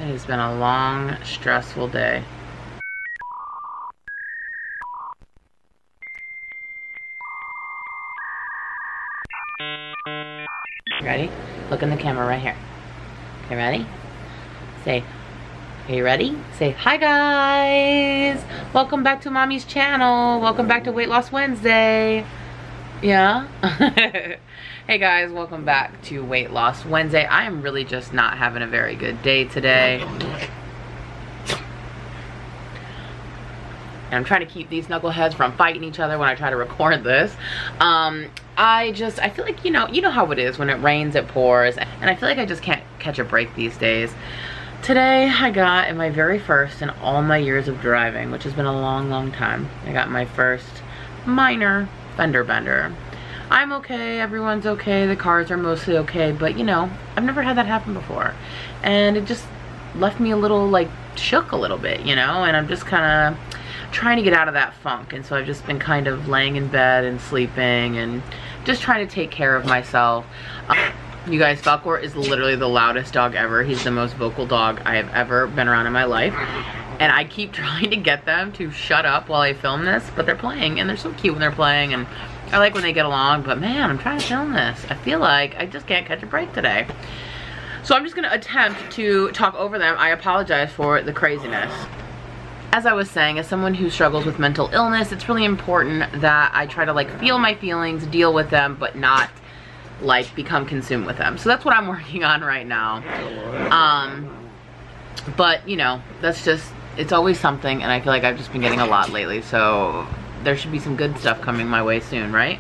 It has been a long, stressful day. Ready? Look in the camera right here. Okay, ready? Say, are you ready? Say, hi guys! Welcome back to Mommy's channel. Welcome back to Weight Loss Wednesday. Yeah? Hey guys, welcome back to Weight Loss Wednesday. I am really just not having a very good day today. And I'm trying to keep these knuckleheads from fighting each other when I try to record this. I feel like, you know how it is. When it rains, it pours. And I feel like I just can't catch a break these days. Today, I got, in my very first in all my years of driving, which has been a long, long time, I got my first minor fender bender. I'm okay, everyone's okay, the cars are mostly okay, but you know, I've never had that happen before. And it just left me a little, like, shook a little bit, you know? And I'm just kind of trying to get out of that funk. And so I've just been kind of laying in bed and sleeping and just trying to take care of myself. You guys, Falcor is literally the loudest dog ever. He's the most vocal dog I have ever been around in my life. And I keep trying to get them to shut up while I film this, but they're playing and they're so cute when they're playing, and I like when they get along, but man, I'm trying to film this. I feel like I just can't catch a break today. So I'm just gonna attempt to talk over them. I apologize for the craziness. As I was saying, as someone who struggles with mental illness, it's really important that I try to, like, feel my feelings, deal with them, but not, like, become consumed with them. So that's what I'm working on right now. But, you know, that's just, it's always something, and I feel like I've just been getting a lot lately, so there should be some good stuff coming my way soon, right?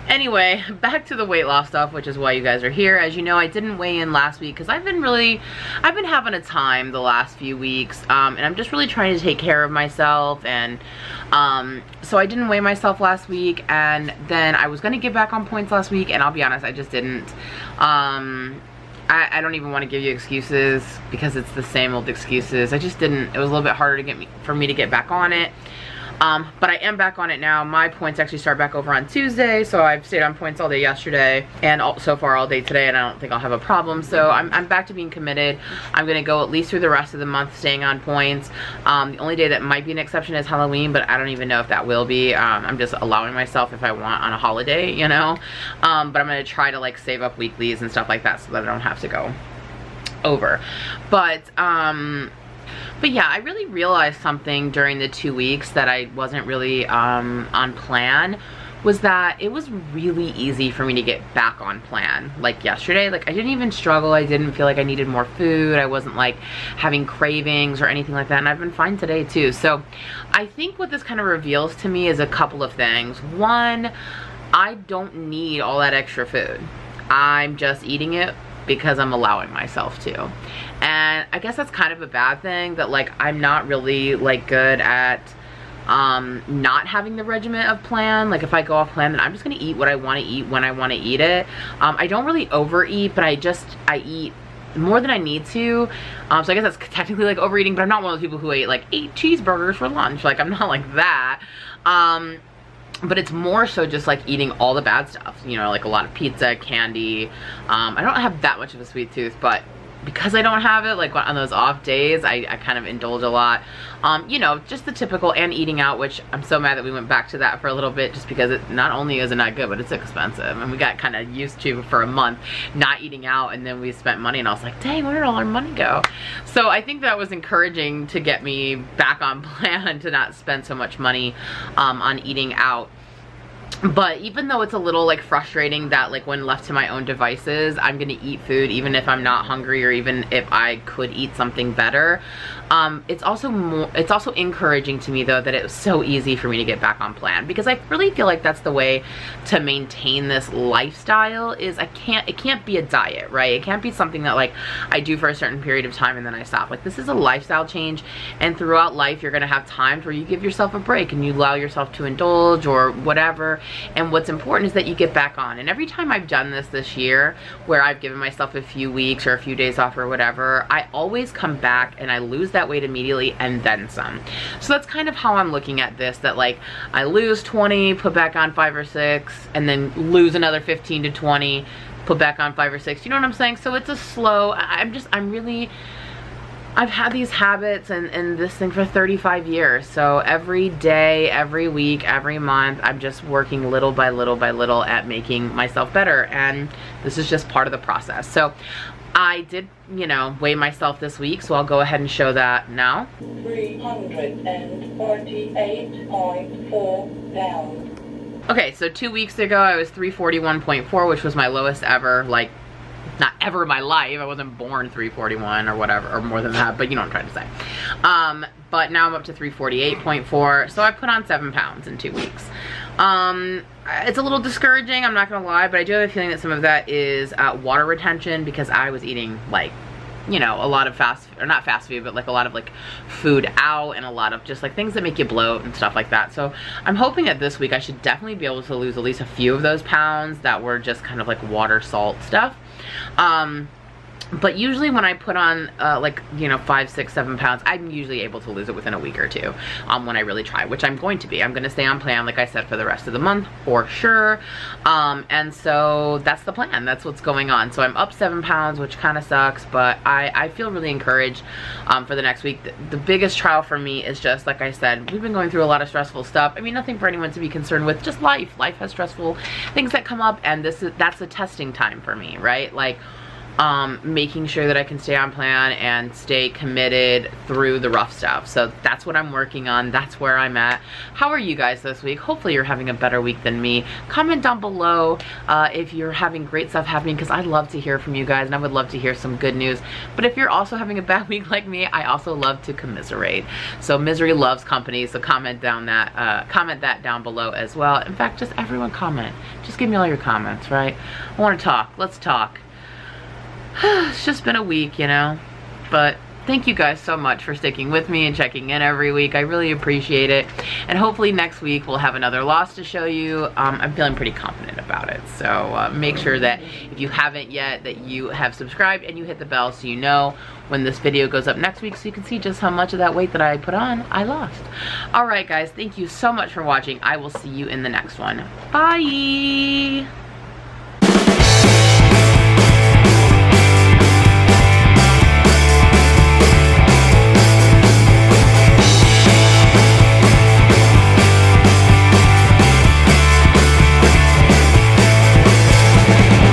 Anyway, back to the weight loss stuff, which is why you guys are here. As you know, I didn't weigh in last week because I've been having a time the last few weeks, and I'm just really trying to take care of myself, and so I didn't weigh myself last week, and then I was gonna get back on points last week, and I'll be honest, I just didn't. I don't even want to give you excuses because it's the same old excuses. I just didn't. It was a little bit harder for me to get back on it. But I am back on it now. My points actually start back over on Tuesday, so I've stayed on points all day yesterday and so far all day today, and I don't think I'll have a problem. So I'm back to being committed. I'm gonna go at least through the rest of the month staying on points. The only day that might be an exception is Halloween, but I don't even know if that will be. I'm just allowing myself if I want on a holiday, you know? But I'm gonna try to, like, save up weeklies and stuff like that so that I don't have to go over. But yeah, I really realized something during the 2 weeks that I wasn't really on plan, was that it was really easy for me to get back on plan. Like yesterday, like I didn't even struggle. I didn't feel like I needed more food. I wasn't like having cravings or anything like that, and I've been fine today too. So I think what this kind of reveals to me is a couple of things. One, I don't need all that extra food. I'm just eating it because I'm allowing myself to. And I guess that's kind of a bad thing, that, like, I'm not really, like, good at not having the regiment of plan. Like, if I go off plan, then I'm just gonna eat what I want to eat when I want to eat it. I don't really overeat, but I eat more than I need to. So I guess that's technically like overeating, but I'm not one of those people who ate like 8 cheeseburgers for lunch. Like, I'm not like that. But it's more so just like eating all the bad stuff, you know, like a lot of pizza, candy. I don't have that much of a sweet tooth, but because I don't have it, like on those off days, I kind of indulge a lot. You know, just the typical, and eating out, which I'm so mad that we went back to that for a little bit, just because it not only is it not good, but it's expensive. And we got kind of used to, for a month, not eating out, and then we spent money, and I was like, dang, where did all our money go? So I think that was encouraging to get me back on plan to not spend so much money on eating out. But even though it's a little, like, frustrating that, like, when left to my own devices, I'm gonna eat food even if I'm not hungry, or even if I could eat something better, it's also encouraging to me, though, that it was so easy for me to get back on plan, because I really feel like that's the way to maintain this lifestyle. Is it can't be a diet, right? It can't be something that, like, I do for a certain period of time and then I stop. Like, this is a lifestyle change, and throughout life you're gonna have times where you give yourself a break and you allow yourself to indulge or whatever. And what's important is that you get back on. And every time I've done this year, where I've given myself a few weeks or a few days off or whatever, I always come back and I lose that weight immediately and then some. So that's kind of how I'm looking at this, that, like, I lose 20, put back on 5 or 6, and then lose another 15 to 20, put back on 5 or 6. You know what I'm saying? So it's a slow, I'm really I've had these habits and this thing for 35 years. So every day, every week, every month, I'm just working little by little by little at making myself better. And this is just part of the process. So I did, you know, weigh myself this week. So I'll go ahead and show that now. 348.4 down. Okay, so 2 weeks ago, I was 341.4, which was my lowest ever, like, not ever in my life. I wasn't born 341 or whatever, or more than that, but you know what I'm trying to say. But now I'm up to 348.4, so I put on 7 pounds in 2 weeks. It's a little discouraging, I'm not gonna lie, but I do have a feeling that some of that is water retention, because I was eating, like, you know, a lot of not fast food, but like a lot of like food out, and a lot of just like things that make you bloat and stuff like that. So I'm hoping that this week I should definitely be able to lose at least a few of those pounds that were just kind of like water, salt stuff. But usually when I put on like, you know, 5, 6, 7 pounds, I'm usually able to lose it within a week or two when I really try, which I'm going to be. I'm going to stay on plan, like I said, for the rest of the month for sure. And so that's the plan. That's what's going on. So I'm up 7 pounds, which kind of sucks, but I feel really encouraged for the next week. The biggest trial for me is just, like I said, we've been going through a lot of stressful stuff. I mean, nothing for anyone to be concerned with, just life. Life has stressful things that come up, and that's a testing time for me, right? Like, making sure that I can stay on plan and stay committed through the rough stuff. So that's what I'm working on. That's where I'm at. How are you guys this week? Hopefully you're having a better week than me. Comment down below if you're having great stuff happening, because I'd love to hear from you guys, and I would love to hear some good news. But if you're also having a bad week like me, I also love to commiserate. So misery loves company. So comment that down below as well. In fact, just everyone comment. Just give me all your comments, right? I want to talk. Let's talk. It's just been a week, you know, but thank you guys so much for sticking with me and checking in every week. I really appreciate it, and hopefully next week we'll have another loss to show you. I'm feeling pretty confident about it, so make sure that if you haven't yet, that you have subscribed and you hit the bell so you know when this video goes up next week, so you can see just how much of that weight that I put on I lost. All right guys, thank you so much for watching. I will see you in the next one. Bye.